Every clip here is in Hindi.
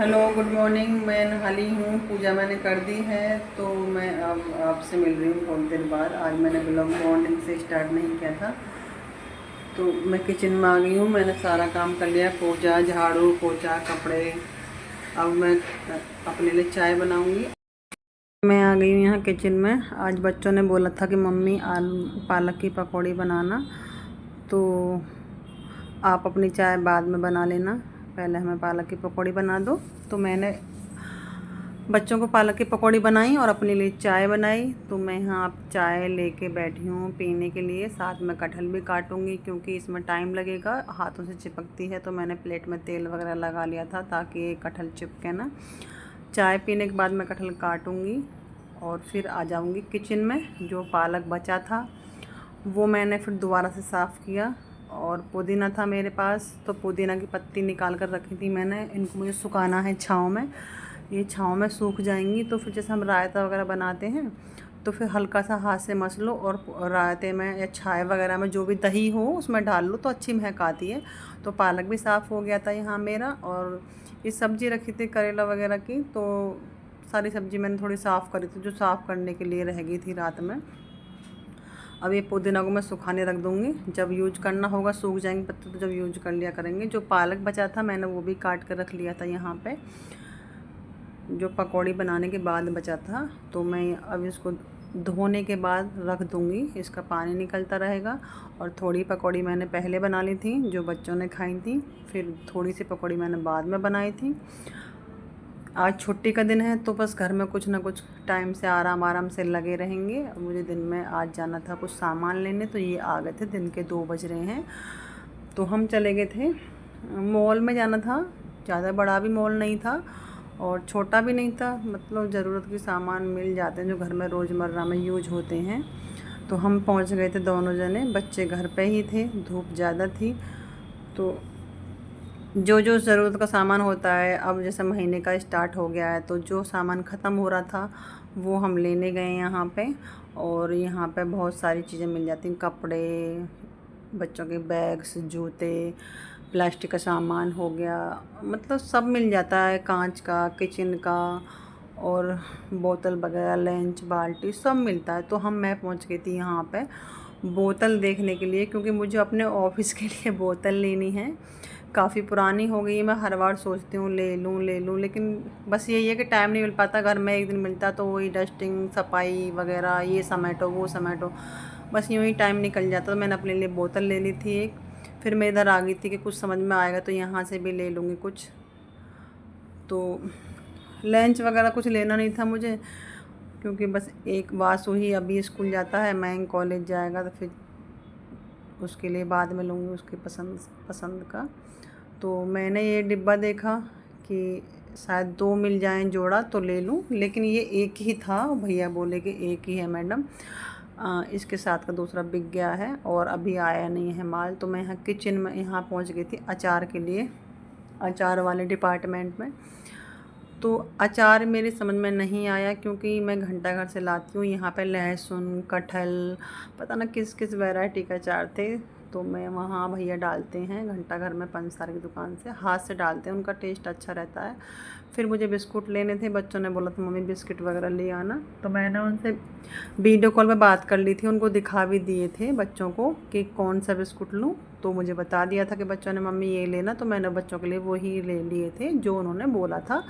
Hello, good morning. मैं नहा ली हूँ, पूजा मैंने कर दी है। तो मैं अब आपसे मिल रही हूँ बहुत देर बाद। आज मैंने ब्लॉग मॉर्निंग से स्टार्ट नहीं किया था। तो मैं किचन में आ गई हूँ, मैंने सारा काम कर लिया, पोछा, झाड़ू पोछा, कपड़े। अब मैं अपने लिए चाय बनाऊँगी। मैं आ गई हूँ यहाँ किचन में। आज बच्चों ने बोला था कि मम्मी आलू पालक की पकौड़ी बनाना, तो आप अपनी चाय बाद में बना लेना, पहले हमें पालक की पकौड़ी बना दो। तो मैंने बच्चों को पालक की पकौड़ी बनाई और अपने लिए चाय बनाई। तो मैं यहाँ अब चाय लेके बैठी हूँ पीने के लिए। साथ में कटहल भी काटूँगी क्योंकि इसमें टाइम लगेगा, हाथों से चिपकती है। तो मैंने प्लेट में तेल वगैरह लगा लिया था ताकि कटहल चिपके ना। चाय पीने के बाद मैं कटहल काटूँगी और फिर आ जाऊँगी किचन में। जो पालक बचा था वो मैंने फिर दोबारा से साफ़ किया। और पुदीना था मेरे पास, तो पुदीना की पत्ती निकाल कर रखी थी मैंने। इनको मुझे सुखाना है छाँव में। ये छाँव में सूख जाएंगी तो फिर जैसे हम रायता वगैरह बनाते हैं तो फिर हल्का सा हाथ से मस लो और रायते में या छाय वगैरह में जो भी दही हो उसमें डाल लो तो अच्छी महक आती है। तो पालक भी साफ़ हो गया था यहाँ मेरा। और ये सब्ज़ी रखी थी करेला वगैरह की, तो सारी सब्ज़ी मैंने थोड़ी साफ़ करी थी जो साफ़ करने के लिए रह गई थी रात में। अब ये पुदीना को मैं सुखाने रख दूँगी, जब यूज करना होगा सूख जाएंगे पत्ते तो जब यूज कर लिया करेंगे। जो पालक बचा था मैंने वो भी काट कर रख लिया था यहाँ पे, जो पकौड़ी बनाने के बाद बचा था। तो मैं अब इसको धोने के बाद रख दूँगी, इसका पानी निकलता रहेगा। और थोड़ी पकौड़ी मैंने पहले बना ली थी जो बच्चों ने खाई थी, फिर थोड़ी सी पकौड़ी मैंने बाद में बनाई थी। आज छुट्टी का दिन है तो बस घर में कुछ ना कुछ टाइम से आराम आराम से लगे रहेंगे। मुझे दिन में आज जाना था कुछ सामान लेने, तो ये आ गए थे, दिन के 2 बज रहे हैं। तो हम चले गए थे, मॉल में जाना था। ज़्यादा बड़ा भी मॉल नहीं था और छोटा भी नहीं था, मतलब ज़रूरत के सामान मिल जाते हैं जो घर में रोज़मर्रा में यूज होते हैं। तो हम पहुंच गए थे दोनों जने, बच्चे घर पे ही थे, धूप ज़्यादा थी। तो जो जो ज़रूरत का सामान होता है, अब जैसे महीने का स्टार्ट हो गया है तो जो सामान ख़त्म हो रहा था वो हम लेने गए यहाँ पे। और यहाँ पे बहुत सारी चीज़ें मिल जाती हैं, कपड़े, बच्चों के बैग्स, जूते, प्लास्टिक का सामान हो गया, मतलब सब मिल जाता है, कांच का, किचन का, और बोतल वगैरह, लंच बाल्टी सब मिलता है। तो मैं पहुँच गई थी यहाँ पे बोतल देखने के लिए, क्योंकि मुझे अपने ऑफिस के लिए बोतल लेनी है। काफ़ी पुरानी हो गई है, मैं हर बार सोचती हूँ ले लूँ, लेकिन बस यही है कि टाइम नहीं मिल पाता। घर में एक दिन मिलता तो वही डस्टिंग, सफाई वगैरह, ये समेटो वो समेटो, बस यूँ ही टाइम निकल जाता। तो मैंने अपने लिए बोतल ले ली थी एक। फिर मैं इधर आ गई थी कि कुछ समझ में आएगा तो यहाँ से भी ले लूँगी कुछ। तो लंच वगैरह कुछ लेना नहीं था मुझे, क्योंकि बस एक वासु ही अभी स्कूल जाता है, मैं कॉलेज जाएगा तो फिर उसके लिए बाद में लूँगी उसकी पसंद पसंद का। तो मैंने ये डिब्बा देखा कि शायद 2 मिल जाएं जोड़ा तो ले लूँ, लेकिन ये एक ही था। भैया बोले कि एक ही है मैडम, इसके साथ का दूसरा बिक गया है और अभी आया नहीं है माल। तो मैं यहाँ किचन में यहाँ पहुँच गई थी अचार के लिए, अचार वाले डिपार्टमेंट में। तो अचार मेरे समझ में नहीं आया क्योंकि मैं घंटाघर से लाती हूँ। यहाँ पे लहसुन, कटहल, पता ना किस किस वैरायटी का अचार थे। तो मैं वहाँ भैया डालते हैं घंटाघर में, पंचसार की दुकान से हाथ से डालते हैं, उनका टेस्ट अच्छा रहता है। फिर मुझे बिस्कुट लेने थे, बच्चों ने बोला था मम्मी बिस्किट वगैरह ले आना। तो मैंने उनसे वीडियो कॉल में बात कर ली थी, उनको दिखा भी दिए थे बच्चों को कि कौन सा बिस्कुट लूँ। तो मुझे बता दिया था कि बच्चों ने मम्मी ये लेना, तो मैंने बच्चों के लिए वही ले लिए थे जो उन्होंने बोला था।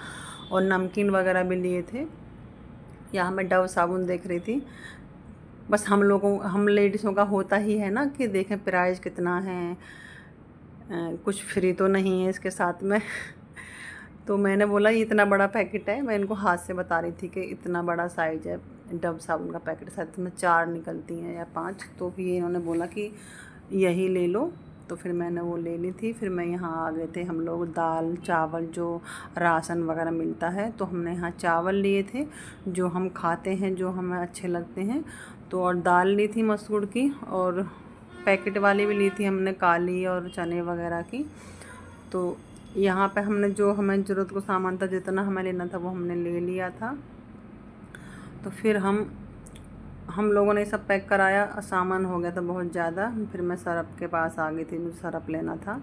और नमकीन वगैरह भी लिए थे। यहाँ मैं डव साबुन देख रही थी। बस हम लेडीज़ों का होता ही है ना कि देखें प्राइस कितना है, कुछ फ्री तो नहीं है इसके साथ में। तो मैंने बोला ये इतना बड़ा पैकेट है, मैं इनको हाथ से बता रही थी कि इतना बड़ा साइज़ है डव साबुन का पैकेट, शायद इसमें 4 निकलती हैं या 5। तो फिर इन्होंने बोला कि यही ले लो। तो फिर मैंने वो ले ली थी। फिर मैं यहाँ आ गए थे हम लोग, दाल चावल जो राशन वगैरह मिलता है, तो हमने यहाँ चावल लिए थे जो हम खाते हैं, जो हमें अच्छे लगते हैं। तो और दाल ली थी मसूर की, और पैकेट वाली भी ली थी हमने, काली और चने वगैरह की। तो यहाँ पे हमने जो हमें ज़रूरत को सामान था, जितना हमें लेना था वो हमने ले लिया था। तो फिर हम लोगों ने सब पैक कराया, सामान हो गया था बहुत ज़्यादा। फिर मैं सरप के पास आ गई थी, मुझे सरप लेना था।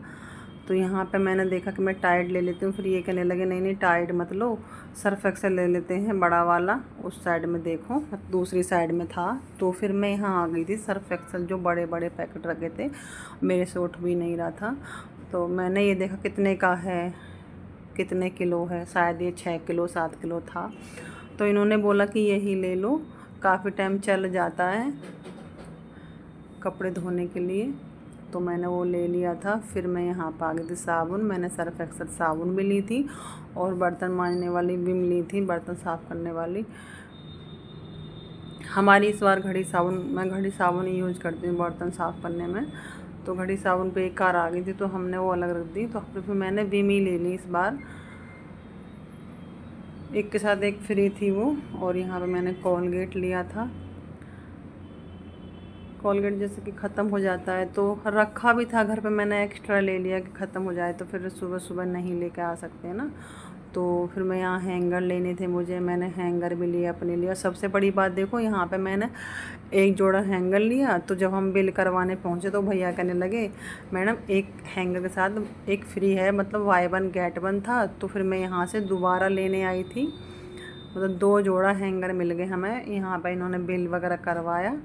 तो यहाँ पे मैंने देखा कि मैं टाइड ले लेती हूँ, फिर ये कहने लगे नहीं नहीं टाइड मत लो, सर्फ एक्सेल ले लेते हैं बड़ा वाला। उस साइड में देखो, दूसरी साइड में था। तो फिर मैं यहाँ आ गई थी, सर्फ एक्सेल जो बड़े बड़े पैकेट रखे थे, मेरे से उठ भी नहीं रहा था। तो मैंने ये देखा कितने का है, कितने किलो है, शायद ये 6 किलो 7 किलो था। तो इन्होंने बोला कि यही ले लो, काफ़ी टाइम चल जाता है कपड़े धोने के लिए। तो मैंने वो ले लिया था। फिर मैं यहाँ पर आ गई थी साबुन, मैंने सर्फ एक्सेल साबुन भी ली थी और बर्तन मांजने वाली विम ली थी, बर्तन साफ़ करने वाली। हमारी इस बार घड़ी साबुन, मैं घड़ी साबुन ही यूज़ करती हूँ बर्तन साफ़ करने में। तो घड़ी साबुन बेकार आ गई थी तो हमने वो अलग रख दी। तो फिर मैंने विम ही ले ली इस बार, एक के साथ एक फ्री थी वो। और यहाँ पे मैंने कोलगेट लिया था। कोलगेट जैसे कि ख़त्म हो जाता है तो रखा भी था घर पे, मैंने एक्स्ट्रा ले लिया कि ख़त्म हो जाए तो फिर सुबह सुबह नहीं लेके आ सकते हैं ना। तो फिर मैं यहाँ हैंगर लेने थे मुझे, मैंने हैंगर भी लिया अपने लिए। सबसे बड़ी बात देखो, यहाँ पे मैंने एक जोड़ा हैंगर लिया। तो जब हम बिल करवाने पहुँचे तो भैया कहने लगे मैडम एक हैंगर के साथ एक फ्री है, मतलब बाय 1 गेट 1 था। तो फिर मैं यहाँ से दोबारा लेने आई थी, मतलब 2 जोड़ा हैंगर मिल गए हमें। यहाँ पर इन्होंने बिल वगैरह करवाया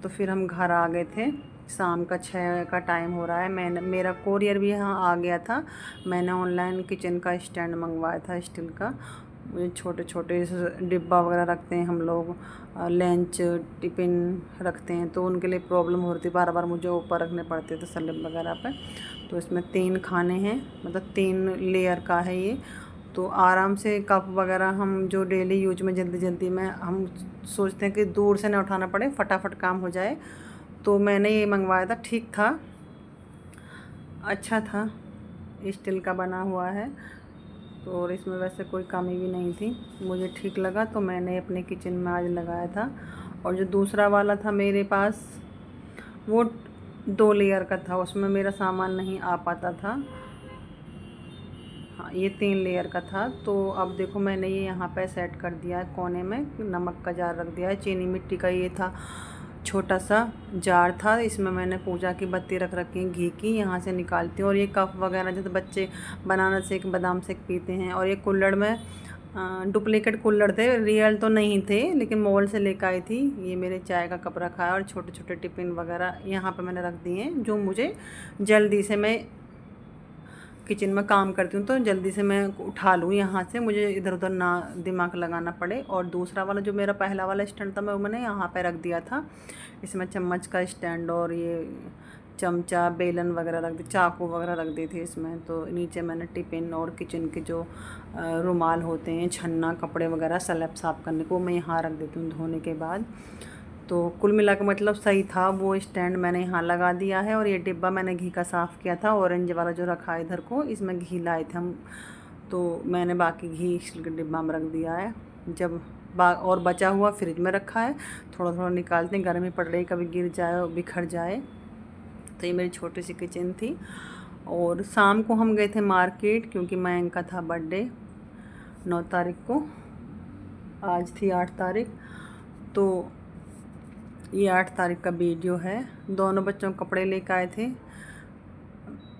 तो फिर हम घर आ गए थे। शाम का 6 का टाइम हो रहा है। मेरा कोरियर भी यहाँ आ गया था। मैंने ऑनलाइन किचन का स्टैंड मंगवाया था स्टील का। मुझे छोटे छोटे डिब्बा वगैरह रखते हैं हम लोग, लंच टिफ़िन रखते हैं, तो उनके लिए प्रॉब्लम हो रही थी, बार बार मुझे ऊपर रखने पड़ते थे स्लैब वगैरह पे। तो इसमें 3 खाने हैं, मतलब 3 लेयर का है ये। तो आराम से कप वगैरह हम जो डेली यूज में जल्दी जल्दी में हम सोचते हैं कि दूर से ना उठाना पड़े, फटाफट काम हो जाए। तो मैंने ये मंगवाया था, ठीक था, अच्छा था, स्टील का बना हुआ है। तो और इसमें वैसे कोई कमी भी नहीं थी, मुझे ठीक लगा तो मैंने अपने किचन में आज लगाया था। और जो दूसरा वाला था मेरे पास वो 2 लेयर का था, उसमें मेरा सामान नहीं आ पाता था। हाँ, ये 3 लेयर का था। तो अब देखो मैंने ये यहाँ पे सेट कर दिया है कोने में, नमक का जार रख दिया है। चीनी मिट्टी का ये था, छोटा सा जार था, इसमें मैंने पूजा की बत्ती रख रखी है घी की, यहाँ से निकालती हूँ। और ये कप वगैरह जैसे बच्चे बनाना शेक बादाम शेक पीते हैं। और ये कुल्हड़ में डुप्लीकेट कुल्हड़ थे, रियल तो नहीं थे, लेकिन मॉल से लेकर आई थी। ये मेरे चाय का कप रखा है और छोटे छोटे टिफ़िन वगैरह यहाँ पर मैंने रख दिए हैं, जो मुझे जल्दी से, मैं किचन में काम करती हूँ तो जल्दी से मैं उठा लूँ यहाँ से, मुझे इधर उधर ना दिमाग लगाना पड़े। और दूसरा वाला जो मेरा पहला वाला स्टैंड था मैं मैंने यहाँ पे रख दिया था। इसमें चम्मच का स्टैंड और ये चमचा बेलन वगैरह रख दी, चाकू वगैरह रख दी थी इसमें। तो नीचे मैंने टिफ़िन और किचन के जो रुमाल होते हैं, छन्ना, कपड़े वगैरह स्लैब साफ़ करने को, मैं यहाँ रख देती हूँ धोने के बाद। तो कुल मिला के मतलब सही था वो स्टैंड, मैंने यहाँ लगा दिया है। और ये डिब्बा मैंने घी का साफ़ किया था, ऑरेंज वाला जो रखा है इधर को, इसमें घी लाए थे हम, तो मैंने बाकी घी स्टील के डिब्बा में रख दिया है। जब और बचा हुआ फ्रिज में रखा है, थोड़ा थोड़ा निकालते हैं, गर्मी पड़ रही, कभी गिर जाए और बिखर जाए। तो ये मेरी छोटी सी किचन थी। और शाम को हम गए थे मार्केट, क्योंकि मयंक का था बर्थडे 9 तारीख को, आज थी 8 तारीख। तो ये 8 तारीख का वीडियो है। दोनों बच्चों को कपड़े लेकर आए थे।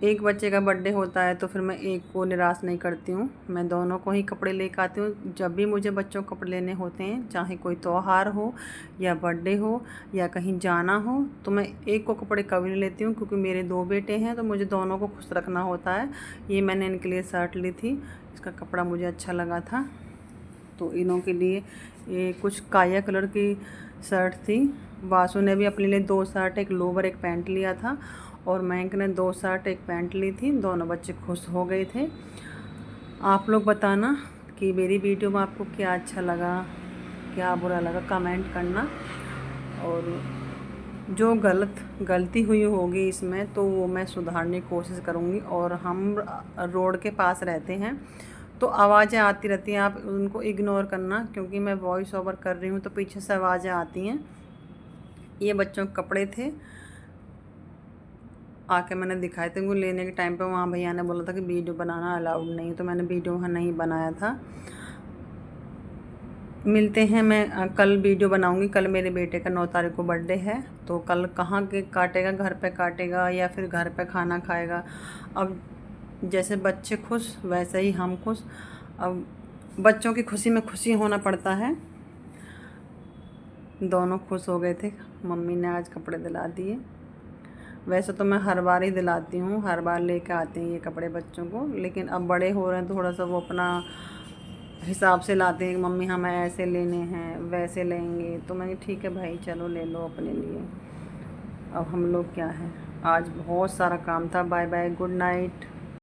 एक बच्चे का बर्थडे होता है तो फिर मैं एक को निराश नहीं करती हूँ, मैं दोनों को ही कपड़े लेकर आती हूँ। जब भी मुझे बच्चों को कपड़े लेने होते हैं, चाहे कोई त्यौहार हो या बर्थडे हो या कहीं जाना हो, तो मैं एक को कपड़े कभी नहीं लेती हूँ, क्योंकि मेरे 2 बेटे हैं तो मुझे दोनों को खुश रखना होता है। ये मैंने इनके लिए शर्ट ली थी, इसका कपड़ा मुझे अच्छा लगा था, तो इनों के लिए ये कुछ काया कलर की शर्ट थी। वासु ने भी अपने लिए 2 शर्ट, एक लोवर एक पैंट लिया था, और मयंक ने 2 शर्ट एक पैंट ली थी। दोनों बच्चे खुश हो गए थे। आप लोग बताना कि मेरी वीडियो में आपको क्या अच्छा लगा, क्या बुरा लगा, कमेंट करना। और जो गलती हुई होगी इसमें तो वो मैं सुधारने की कोशिश करूँगी। और हम रोड के पास रहते हैं तो आवाज़ें आती रहती हैं, आप उनको इग्नोर करना, क्योंकि मैं वॉइस ओवर कर रही हूँ तो पीछे से आवाज़ें आती हैं। ये बच्चों के कपड़े थे, आके मैंने दिखाए थे उनको लेने के टाइम पे। वहाँ भैया ने बोला था कि वीडियो बनाना अलाउड नहीं, तो मैंने वीडियो वहाँ नहीं बनाया था। मिलते हैं, मैं कल वीडियो बनाऊंगी। कल मेरे बेटे का 9 तारीख को बर्थडे है, तो कल कहाँ केक काटेगा, घर पे काटेगा या फिर घर पे खाना खाएगा। अब जैसे बच्चे खुश वैसे ही हम खुश। अब बच्चों की खुशी में खुशी होना पड़ता है। दोनों खुश हो गए थे, मम्मी ने आज कपड़े दिला दिए। वैसे तो मैं हर बार ही दिलाती हूँ, हर बार लेके आते हैं ये कपड़े बच्चों को, लेकिन अब बड़े हो रहे हैं तो थोड़ा सा वो अपना हिसाब से लाते हैं कि मम्मी हमें ऐसे लेने हैं वैसे लेंगे। तो मैंने ठीक है भाई चलो ले लो अपने लिए। अब हम लोग क्या है, आज बहुत सारा काम था। Bye bye, good night.